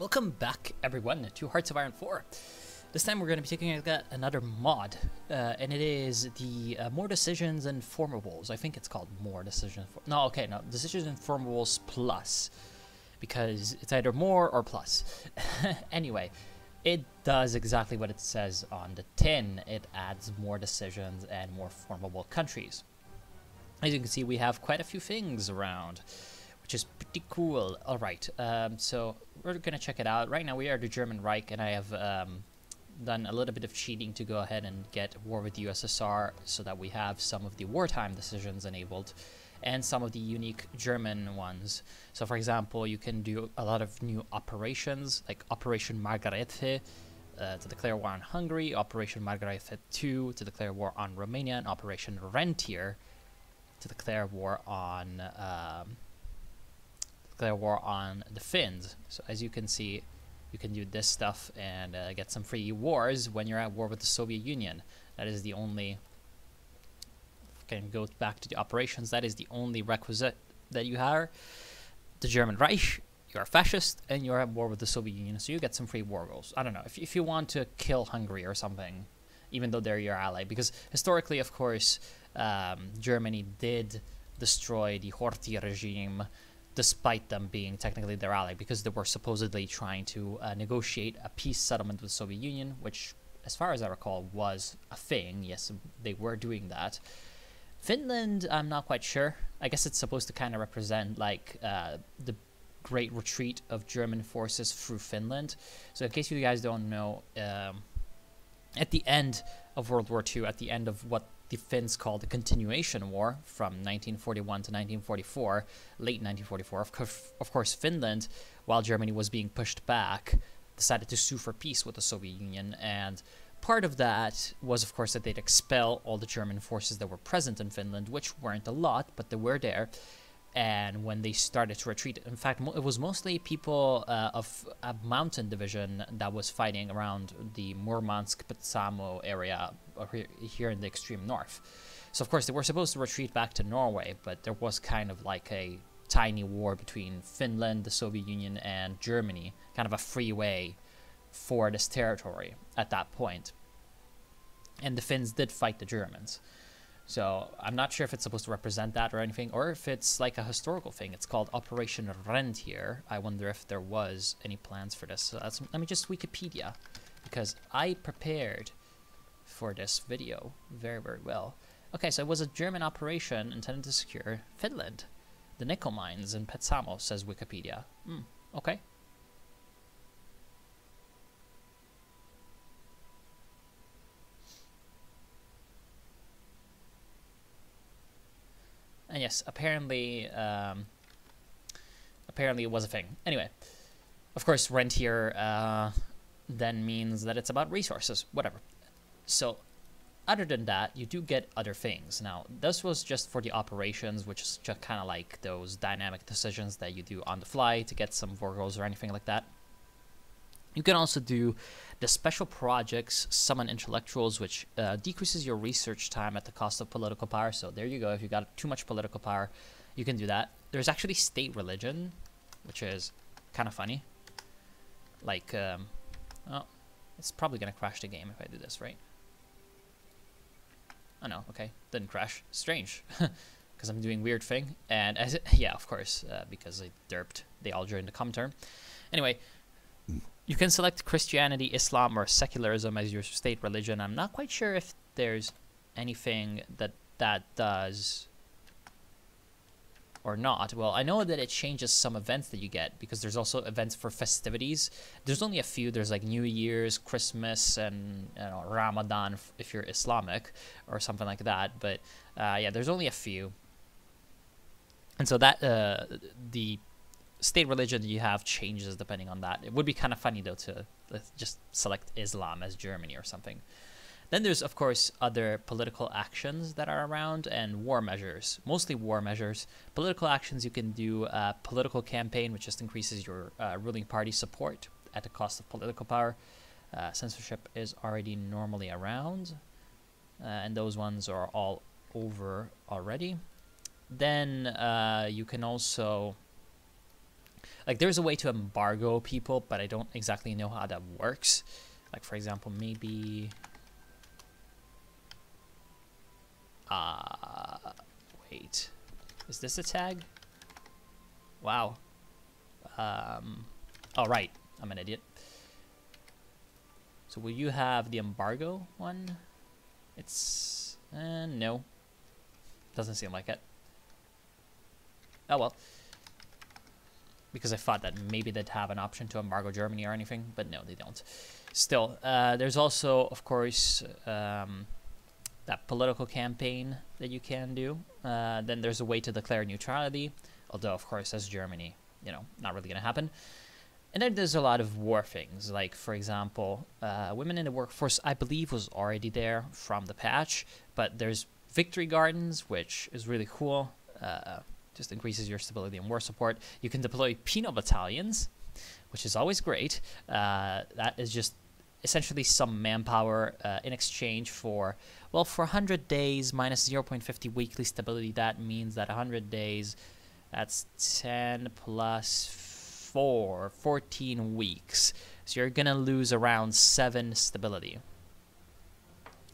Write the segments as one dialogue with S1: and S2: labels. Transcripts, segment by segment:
S1: Welcome back, everyone, to Hearts of Iron 4. This time we're going to be taking a look at another mod, and it is the More Decisions and Formables. I think it's called More Decisions. No, Decisions and Formables Plus, because it's either more or plus. Anyway, it does exactly what it says on the tin. It adds more decisions and more formable countries. As you can see, we have quite a few things around, which is pretty cool. All right, so we're gonna check it out. Right now we are the German Reich, and I have done a little bit of cheating to go ahead and get war with the USSR so that we have some of the wartime decisions enabled and some of the unique German ones. So for example, you can do a lot of new operations like Operation Margarete to declare war on Hungary, Operation Margarete 2 to declare war on Romania, and Operation Rentier to declare war on the Finns. So as you can see, you can do this stuff and get some free wars when you're at war with the Soviet Union. That is the only, can go back to the operations, that is the only requisite that you have. The German Reich, you're a fascist and you're at war with the Soviet Union, so you get some free war goals. I don't know, if you want to kill Hungary or something, even though they're your ally, because historically, of course, Germany did destroy the Horthy regime despite them being technically their ally, because they were supposedly trying to negotiate a peace settlement with the Soviet Union, which, as far as I recall, was a thing. Yes, they were doing that. Finland, I'm not quite sure. I guess it's supposed to kind of represent like the great retreat of German forces through Finland. So in case you guys don't know, at the end of World War II, at the end of what the Finns called the Continuation War from 1941 to 1944, late 1944, of course, Finland, while Germany was being pushed back, decided to sue for peace with the Soviet Union, and part of that was, of course, that they'd expel all the German forces that were present in Finland, which weren't a lot, but they were there. And when they started to retreat, in fact, it was mostly people of a mountain division that was fighting around the Murmansk-Petsamo area here in the extreme north. So, of course, they were supposed to retreat back to Norway, but there was kind of like a tiny war between Finland, the Soviet Union, and Germany, kind of a freeway for this territory at that point. And the Finns did fight the Germans. So I'm not sure if it's supposed to represent that or anything, or if it's like a historical thing. It's called Operation Rentier. I wonder if there was any plans for this. So let me just Wikipedia, because I prepared for this video very, very well. Okay, so it was a German operation intended to secure Finland. The nickel mines in Petsamo, says Wikipedia. Okay. And yes, apparently it was a thing. Anyway, of course, rentier then means that it's about resources, whatever. So, other than that, you do get other things. Now, this was just for the operations, which is just kind of like those dynamic decisions that you do on the fly to get some Vorgos or anything like that. You can also do the special projects, summon intellectuals, which decreases your research time at the cost of political power. So there you go. If you got too much political power, you can do that. There's actually state religion, which is kind of funny. Like, oh, it's probably going to crash the game if I do this, right? Oh, no. Okay. Didn't crash. Strange. Because I'm doing weird thing. And, yeah, of course, because I derped. They all joined the Comintern. Anyway, you can select Christianity, Islam, or secularism as your state religion. I'm not quite sure if there's anything that does or not. Well, I know that it changes some events that you get, because there's also events for festivities. There's only a few. There's like New Year's, Christmas, and Ramadan if you're Islamic or something like that. But yeah, there's only a few. And so that the state religion you have changes depending on that. It would be kind of funny, though, to just select Islam as Germany or something. Then there's, of course, other political actions that are around, and war measures, mostly war measures. Political actions, you can do a political campaign, which just increases your ruling party support at the cost of political power. Censorship is already normally around, and those ones are all over already. Then you can also Like, there's a way to embargo people, but I don't exactly know how that works. Like, for example, maybe... wait. Is this a tag? Wow. Oh, right. I'm an idiot. So will you have the embargo one? It's... no. Doesn't seem like it. Oh, well. Because I thought that maybe they'd have an option to embargo Germany or anything, but no, they don't. Still, there's also, of course, that political campaign that you can do. Then there's a way to declare neutrality, although, of course, as Germany, you know, not really going to happen. And then there's a lot of war things, like, for example, women in the workforce, I believe, was already there from the patch, but there's victory gardens, which is really cool. Just increases your stability and war support. You can deploy penal battalions, which is always great. That is just essentially some manpower in exchange for, well, for 100 days minus 0.50 weekly stability. That means that 100 days, that's 10 plus 4, 14 weeks. So you're going to lose around 7 stability.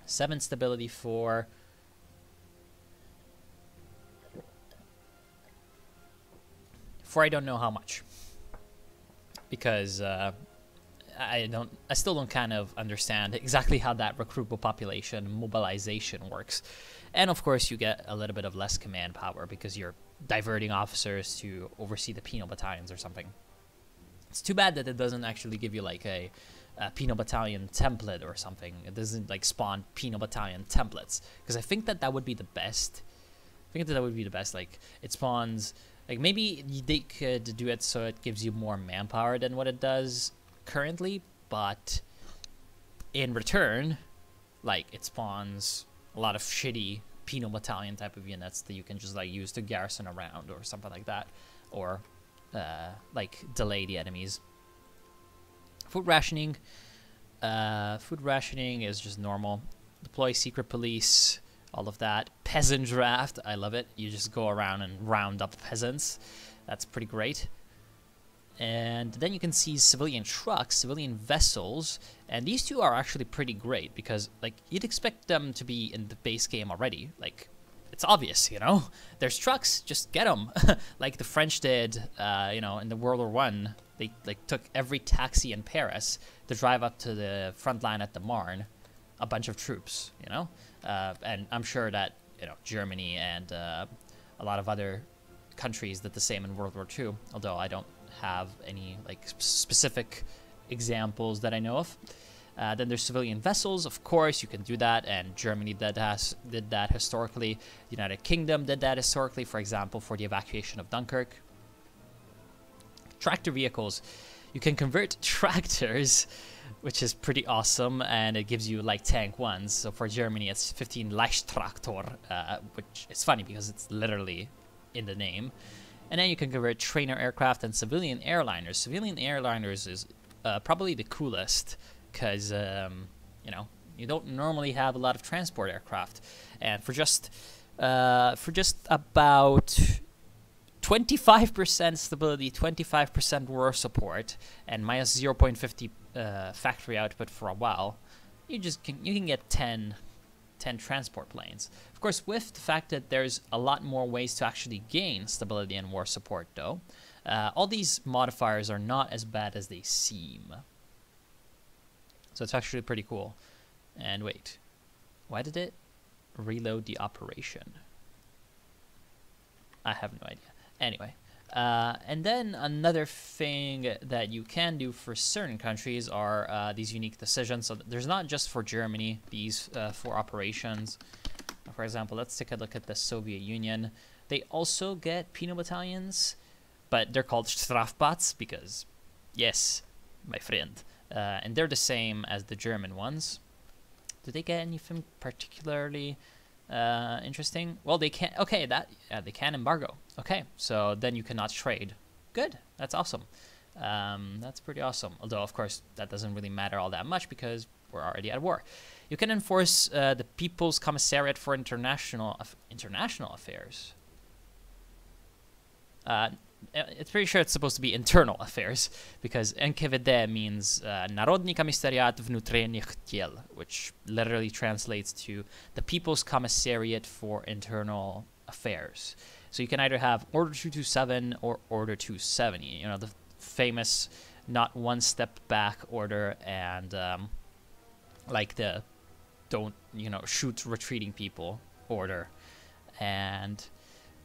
S1: 7 stability for... I don't know how much, because I still don't kind of understand exactly how that recruitable population mobilization works. And of course you get a little bit of less command power because you're diverting officers to oversee the penal battalions or something. It's too bad that it doesn't actually give you like a penal battalion template or something. It doesn't like spawn penal battalion templates, because I think that would be the best. Like, it spawns... Like, maybe they could do it so it gives you more manpower than what it does currently, but in return, like, it spawns a lot of shitty penal battalion type of units that you can just, like, use to garrison around or something like that, or, like, delay the enemies. Food rationing is just normal. Deploy secret police. All of that. Peasant draft, I love it. You just go around and round up peasants. That's pretty great. And then you can see civilian trucks, civilian vessels, and these two are actually pretty great because, like, you'd expect them to be in the base game already. Like, it's obvious, you know? There's trucks, just get them. Like the French did, you know, in the World War I. They, like, took every taxi in Paris to drive up to the front line at the Marne. A bunch of troops, you know? And I'm sure that, you know, Germany and a lot of other countries did the same in World War II, although I don't have any, like, specific examples that I know of. Then there's civilian vessels, of course, you can do that, and Germany did that historically. The United Kingdom did that historically, for example, for the evacuation of Dunkirk. Tractor vehicles. You can convert tractors, which is pretty awesome, and it gives you like tank ones. So for Germany, it's 15 Leichtraktor, which is funny because it's literally in the name. And then you can convert trainer aircraft and civilian airliners. Civilian airliners is probably the coolest because, you know, you don't normally have a lot of transport aircraft. And for just about 25% stability, 25% war support, and minus 0.50 factory output for a while, you can get 10 transport planes. Of course, with the fact that there's a lot more ways to actually gain stability and war support, though, all these modifiers are not as bad as they seem. So it's actually pretty cool. And wait, why did it reload the operation? I have no idea. Anyway, and then another thing that you can do for certain countries are these unique decisions. So there's not just for Germany these 4 operations. For example, let's take a look at the Soviet Union. They also get penal battalions, but they're called Strafbats because, yes, my friend. And they're the same as the German ones. Do they get anything particularly interesting? Well, they can't. Okay, they can embargo. Okay, so then you cannot trade. Good, that's awesome. That's pretty awesome. Although, of course, that doesn't really matter all that much because we're already at war. You can enforce the People's Commissariat for International Affairs. it's pretty sure it's supposed to be internal affairs, because NKVD means Narodny Commissariat Vnutrennych Tiel, which literally translates to the People's Commissariat for Internal Affairs. So you can either have Order 227 or Order 270, you know, the famous not one step back order, and like the don't, you know, shoot retreating people order. And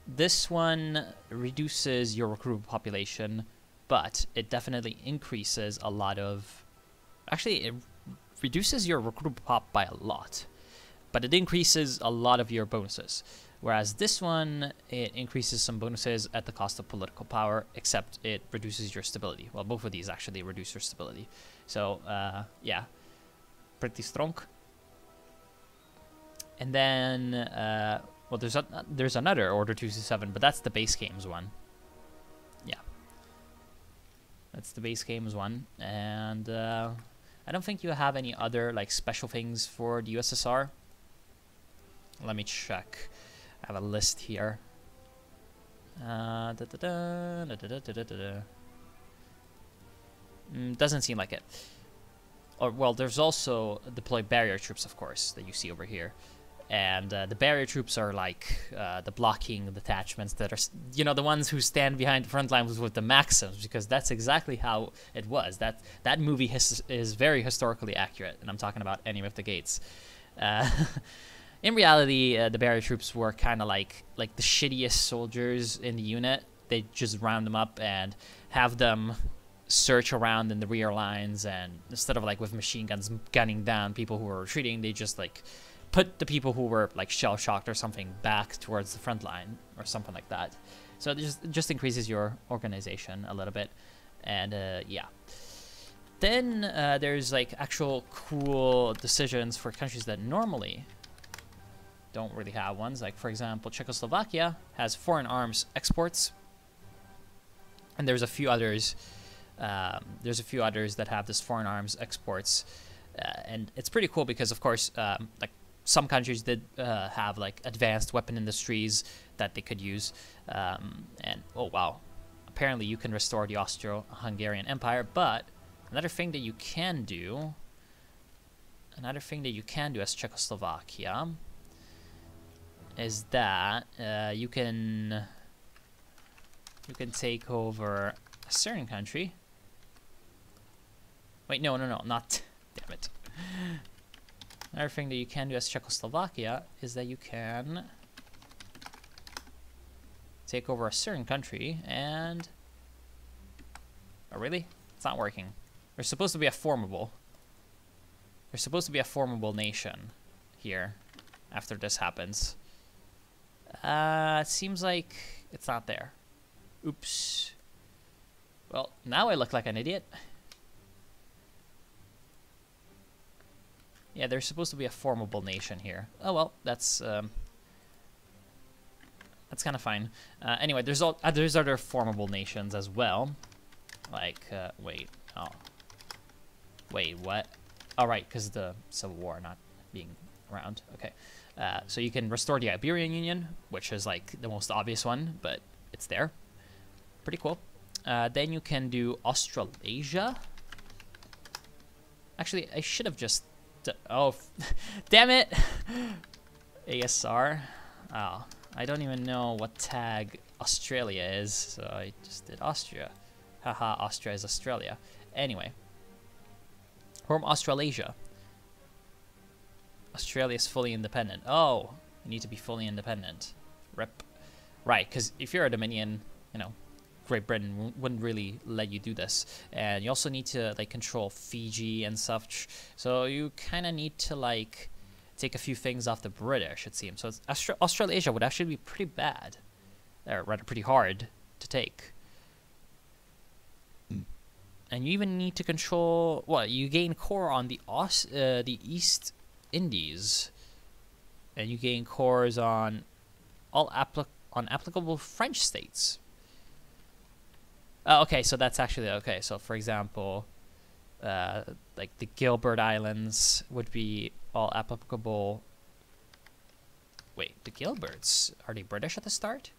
S1: this one reduces your recruitable population, but it definitely increases a lot of... Actually, it reduces your recruitable pop by a lot, but it increases a lot of your bonuses. Whereas this one, it increases some bonuses at the cost of political power, except it reduces your stability. Well, both of these actually reduce your stability. So, yeah, pretty strong. And then, well, there's another Order 227, but that's the base games one. Yeah. That's the base games one. And I don't think you have any other, like, special things for the USSR. Let me check. I have a list here. Doesn't seem like it. Or, well, there's also deploy barrier troops, of course, that you see over here. And the barrier troops are like the blocking detachments that are, you know, the ones who stand behind the front lines with the Maxims, because that's exactly how it was. That movie is very historically accurate, and I'm talking about Enemy of the Gates. In reality, the barrier troops were kind of like the shittiest soldiers in the unit. They just round them up and have them search around in the rear lines, and instead of like with machine guns gunning down people who were retreating, they just like put the people who were like shell-shocked or something back towards the front line or something like that. So it just increases your organization a little bit. And yeah. Then there's like actual cool decisions for countries that normally don't really have ones. Like, for example, Czechoslovakia has foreign arms exports, and there's a few others. There's a few others that have this foreign arms exports, and it's pretty cool because, of course, like some countries did have like advanced weapon industries that they could use, and oh wow, apparently you can restore the Austro-Hungarian Empire. But another thing that you can do as Czechoslovakia is that you can take over a certain country. Wait, no, not. Damn it. Another thing that you can do as Czechoslovakia is that you can take over a certain country and... Oh, really? It's not working. There's supposed to be a formable. There's supposed to be a formable nation here after this happens. It seems like it's not there. Oops. Well, now I look like an idiot. Yeah, there's supposed to be a formable nation here. Oh well, that's kind of fine. Anyway, there's other formable nations as well. Like, wait, what? All right, because the Civil War not being around. Okay, so you can restore the Iberian Union, which is like the most obvious one, but it's there. Pretty cool. Then you can do Australasia. Actually, I should have just... Oh, damn it! ASR. Oh, I don't even know what tag Australia is, so I just did Austria. Haha, Austria is Australia. Anyway. From Australasia. Australia is fully independent. Oh, you need to be fully independent. Rip. Right, because if you're a Dominion, you know, Great Britain wouldn't really let you do this, and you also need to like control Fiji and such. So you kind of need to like take a few things off the British, it seems. So it's Australasia would actually be pretty bad, or rather pretty hard to take. And you even need to control what you gain core on the East Indies, and you gain cores on all applicable French states. Okay, so that's actually okay. So, for example, like the Gilbert Islands would be all applicable. Wait, the Gilberts, are they British at the start?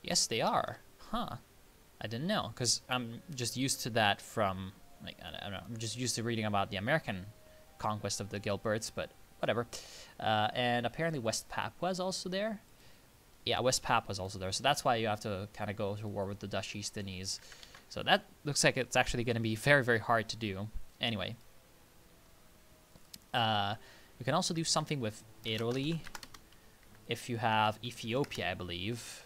S1: Yes, they are. Huh. I didn't know, because I'm just used to that from, like, I don't know, I'm just used to reading about the American conquest of the Gilberts, but whatever. And apparently West Papua is also there. Yeah, West Papua is also there, so that's why you have to kind of go to war with the Dutch East Indies. So that looks like it's actually going to be very, very hard to do. Anyway. You can also do something with Italy if you have Ethiopia, I believe,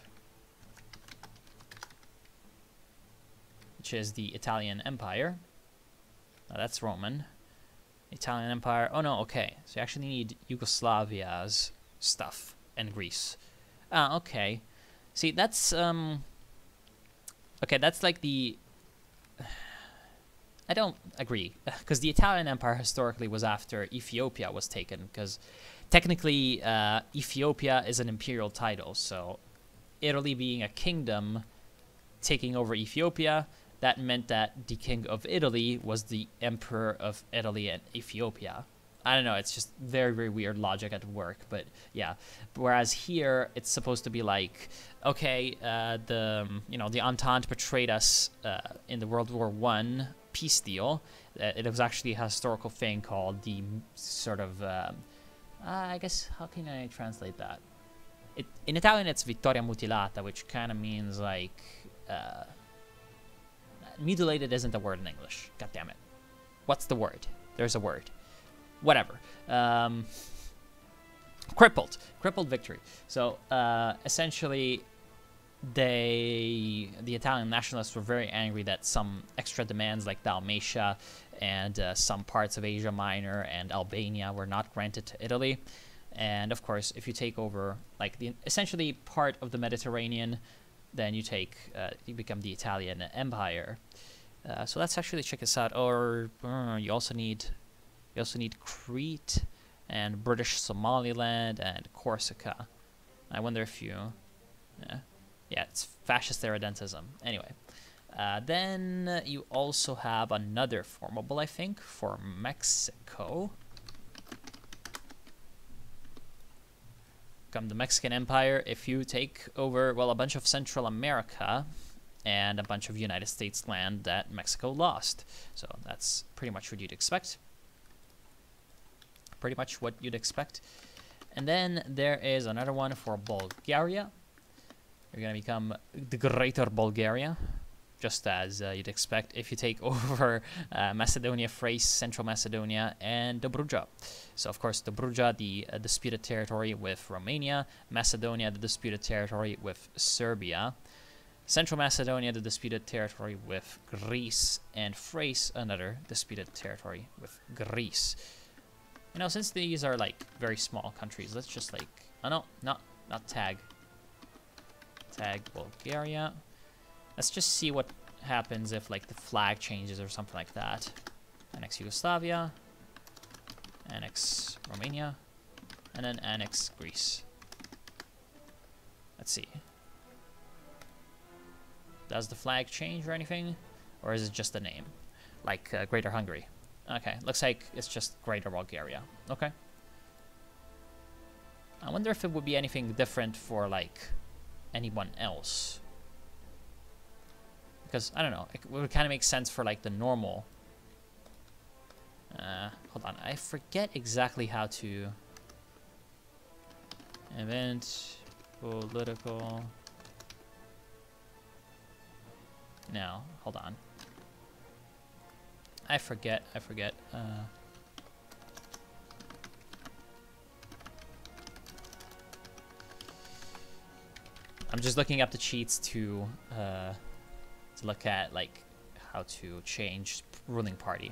S1: which is the Italian Empire. That's Roman. Italian Empire. Oh no, okay. So you actually need Yugoslavia's stuff and Greece. Okay. See, that's okay, that's like the... I don't agree, because the Italian Empire historically was after Ethiopia was taken, because technically Ethiopia is an imperial title, so Italy being a kingdom taking over Ethiopia, that meant that the king of Italy was the emperor of Italy and Ethiopia. I don't know, it's just very, very weird logic at work, but yeah. Whereas here, it's supposed to be like, okay, the Entente betrayed us in the World War I peace deal. It was actually a historical thing called the sort of, I guess, how can I translate that? In Italian, it's Vittoria Mutilata, which kind of means like, mutilated isn't a word in English. God damn it. What's the word? There's a word. Whatever. Crippled victory. So essentially, the Italian nationalists were very angry that some extra demands like Dalmatia and some parts of Asia Minor and Albania were not granted to Italy. And of course, if you take over like essentially part of the Mediterranean, then you become the Italian Empire. So let's actually check this out. Or you also need Crete and British Somaliland and Corsica. I wonder if you... yeah, it's fascist irredentism. Anyway, then you also have another formable, I think, for Mexico. Come the Mexican Empire. If you take over, well, a bunch of Central America and a bunch of United States land that Mexico lost. So that's pretty much what you'd expect. Pretty much what you'd expect. And then there is another one for Bulgaria. You're going to become the Greater Bulgaria, just as you'd expect if you take over Macedonia, Thrace, Central Macedonia, and Dobruja. So, of course, Dobruja, the disputed territory with Romania, Macedonia, the disputed territory with Serbia, Central Macedonia, the disputed territory with Greece, and Thrace, another disputed territory with Greece. You know, since these are, like, very small countries, let's just, like... Oh, no, not tag. Tag Bulgaria. Let's just see what happens if, like, the flag changes or something like that. Annex Yugoslavia. Annex Romania. And then annex Greece. Let's see. Does the flag change or anything? Or is it just a name? Like Greater Hungary. Okay, looks like it's just Greater Bulgaria. Okay. I wonder if it would be anything different for, like, anyone else. Because, I don't know, it would kind of make sense for, like, the normal... hold on, I forget exactly how to... Event... Political... No, hold on. I forget. I'm just looking up the cheats to look at, like, how to change ruling party,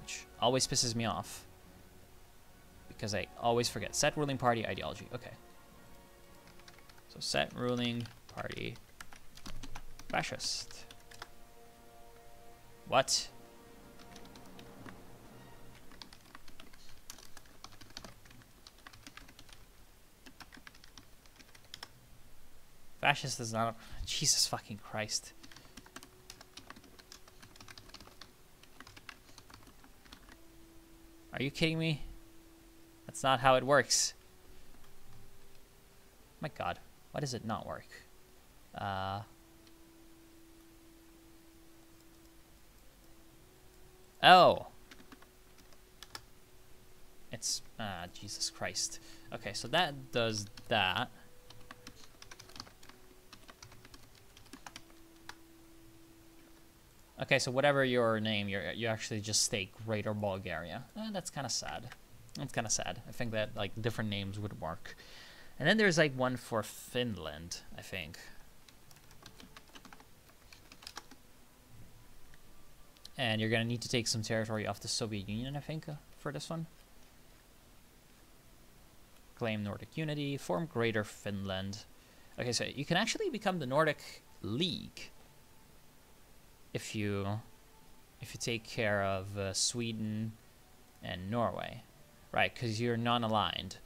S1: which always pisses me off because I always forget. Set ruling party ideology. Okay. So set ruling party fascist. What? Fascist is not a... Jesus fucking Christ. Are you kidding me? That's not how it works. My God. Why does it not work? Oh. It's, Jesus Christ. Okay, so that does that. Okay, so whatever your name, you actually just state Greater Bulgaria. That's kind of sad. That's kind of sad. I think that, like, different names would work. And then there's, like, one for Finland, I think. And you're going to need to take some territory off the Soviet Union, I think, for this one. Claim Nordic unity, form Greater Finland. Okay, so you can actually become the Nordic League if you take care of Sweden and Norway, right? Because you're non-aligned.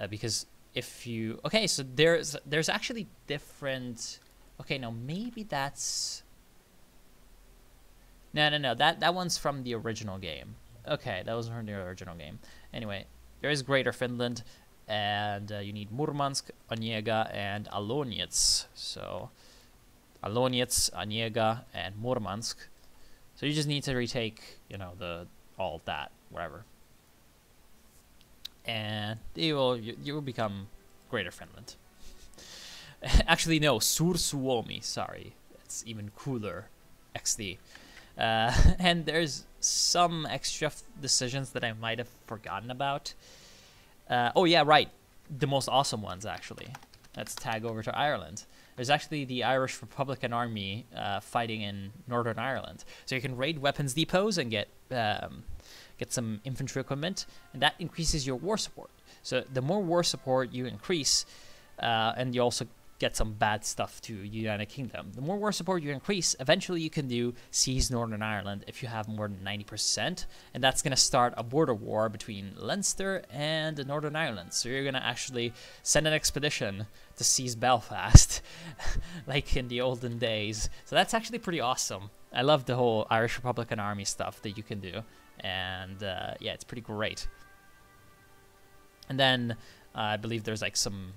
S1: Because if you so there's actually different. Okay, no, maybe that's. No. That one's from the original game. Okay, that was from the original game. Anyway, there is Greater Finland. And you need Murmansk, Onega, and Aloniets. So, Aloniets, Onega, and Murmansk. So you just need to retake, you know, all that, wherever. And you will become Greater Finland. Actually, no, Suur-Suomi. Sorry, it's even cooler. XD. And there's some extra decisions that I might have forgotten about. Oh yeah, right. The most awesome ones, actually. Let's tag over to Ireland. There's actually the Irish Republican Army fighting in Northern Ireland. So you can raid weapons depots and get some infantry equipment, and that increases your war support. So the more war support you increase, and you also get some bad stuff to United Kingdom. The more war support you increase, eventually you can seize Northern Ireland if you have more than 90%, and that's going to start a border war between Leinster and Northern Ireland. So you're going to actually send an expedition to seize Belfast, like in the olden days. So that's actually pretty awesome. I love the whole Irish Republican Army stuff that you can do, and yeah, it's pretty great. And then I believe there's like some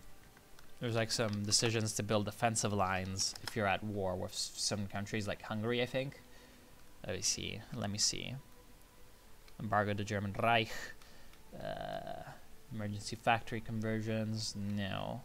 S1: decisions to build defensive lines if you're at war with some countries like Hungary, I think. Let me see. Embargo the German Reich. Emergency factory conversions. No.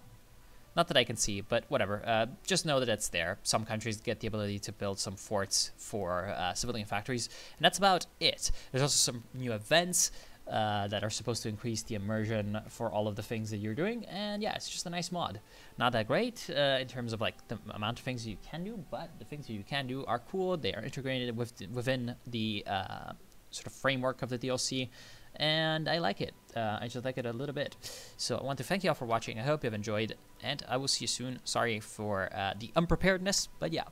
S1: Not that I can see, but whatever. Just know that it's there. Some countries get the ability to build some forts for civilian factories. And that's about it. There's also some new events that are supposed to increase the immersion for all of the things that you're doing, and yeah, it's just a nice mod. Not that great in terms of like the amount of things you can do, but the things that you can do are cool. They are integrated within the sort of framework of the DLC, and I like it. I just like it a little bit. So I want to thank you all for watching. I hope you've enjoyed, and I will see you soon. Sorry for the unpreparedness, but yeah.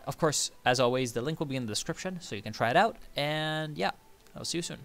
S1: Of course, as always, the link will be in the description, so you can try it out, and yeah, I'll see you soon.